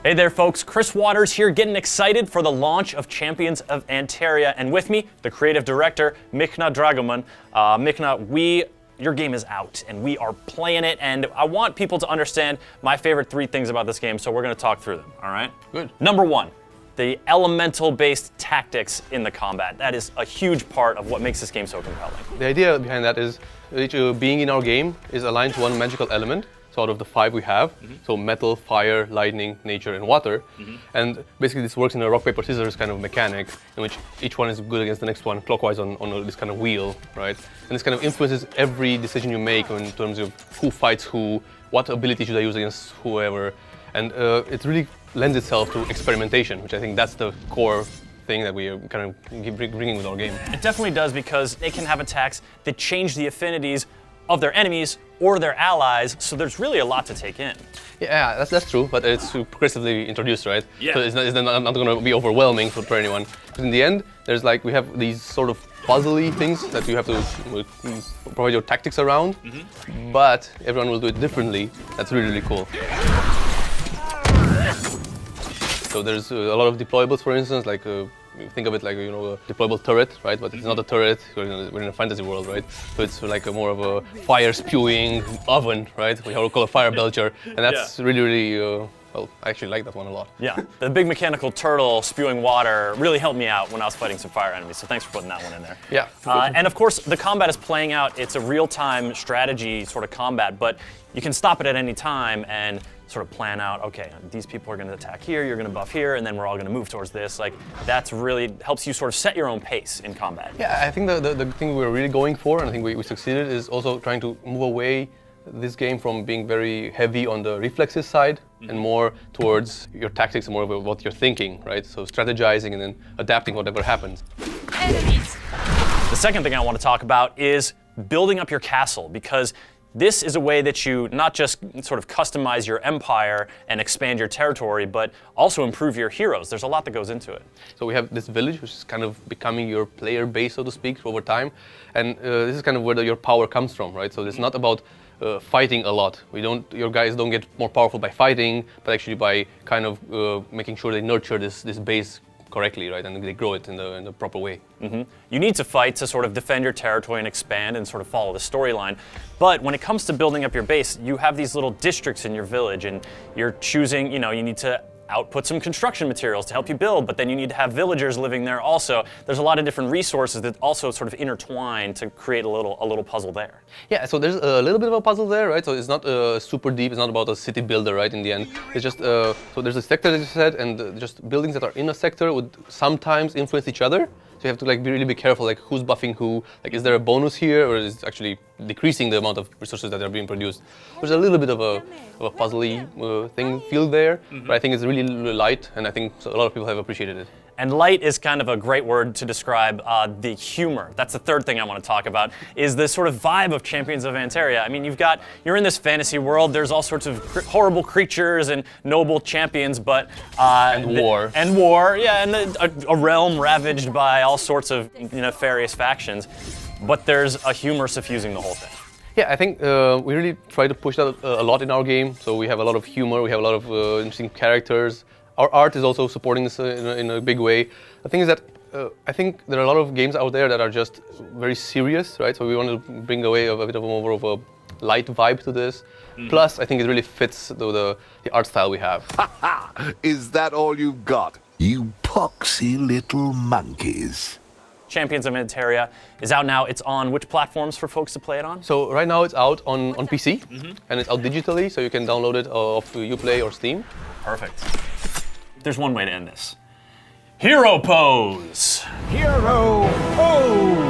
Hey there folks, Chris Waters here, getting excited for the launch of Champions of Anteria, and with me, the creative director, Mihnea Dragoman. Mihnea, your game is out, and we are playing it, and I want people to understand my favorite 3 things about this game, so we're gonna talk through them, all right? Good. Number 1, the elemental-based tactics in the combat. That is a huge part of what makes this game so compelling. The idea behind that is each being in our game is aligned to one magical element. So out of the 5 we have, so metal, fire, lightning, nature, and water. And basically this works in a rock, paper, scissors kind of mechanic, in which each one is good against the next one, clockwise on this kind of wheel, right? And this kind of influences every decision you make in terms of who fights who, what ability should I use against whoever. And it really lends itself to experimentation, which I think that's the core thing that we are kind of bringing with our game. It definitely does, because they can have attacks that change the affinities of their enemies or their allies, so there's really a lot to take in. Yeah, that's true, but it's progressively introduced, right? Yeah. So it's not going to be overwhelming for anyone. Because in the end, there's we have these sort of puzzly things that you have to provide your tactics around, but everyone will do it differently. That's really, really cool. So there's a lot of deployables, for instance, think of it like a deployable turret, right? But it's not a turret. We're in a fantasy world, right? So it's like more of a fire-spewing oven, right? We call a fire belcher, and that's really, really. Well, I actually like that one a lot. Yeah, the big mechanical turtle spewing water really helped me out when I was fighting some fire enemies. So thanks for putting that one in there. Yeah. And of course, the combat is playing out. It's a real-time strategy sort of combat, but you can stop it at any time and sort of plan out, okay, these people are going to attack here, you're going to buff here, and then we're all going to move towards this. That's really helps you sort of set your own pace in combat. Yeah, I think the thing we're really going for, and I think we succeeded, is also trying to move away this game from being very heavy on the reflexes side and more towards your tactics and more of what you're thinking, right? So strategizing and then adapting whatever happens. Enemies. The second thing I want to talk about is building up your castle, because this is a way that you not just sort of customize your empire and expand your territory, but also improve your heroes. There's a lot that goes into it. So we have this village, which is kind of becoming your player base, so to speak, over time. And this is kind of where your power comes from, right? So it's not about fighting a lot. Your guys don't get more powerful by fighting, but actually by kind of making sure they nurture this base correctly, right? And they grow it in the proper way. You need to fight to sort of defend your territory and expand and sort of follow the storyline. But when it comes to building up your base, you have these little districts in your village, and you're choosing, you need to output some construction materials to help you build, but then you need to have villagers living there also. There's a lot of different resources that also sort of intertwine to create a little puzzle there. Yeah, so there's a little bit of a puzzle there, right? So it's not super deep, it's not about a city builder, right, in the end. It's just, so there's a sector that you said, and just buildings that are in a sector would sometimes influence each other. So you have to really be careful, who's buffing who. Is there a bonus here, or is it actually decreasing the amount of resources that are being produced? There's a little bit of a puzzly feel there, but I think it's really light, and I think a lot of people have appreciated it. And light is kind of a great word to describe the humor. That's the third thing I want to talk about, is this sort of vibe of Champions of Anteria. I mean, you're in this fantasy world, there's all sorts of horrible creatures and noble champions, but... and war. And war, yeah, and a realm ravaged by all sorts of nefarious factions. But there's a humor suffusing the whole thing. Yeah, I think we really try to push that a lot in our game. So we have a lot of humor, we have a lot of interesting characters. Our art is also supporting this in a big way. The thing is that I think there are a lot of games out there that are just very serious, right? So we want to bring away a bit of more of a light vibe to this. Plus, I think it really fits the art style we have. Ha ha! Is that all you've got? You poxy little monkeys. Champions of Anteria is out now. It's on which platforms for folks to play it on? So right now it's out on PC, and it's out digitally, so you can download it off Uplay or Steam. Perfect. There's one way to end this. Hero pose! Hero pose!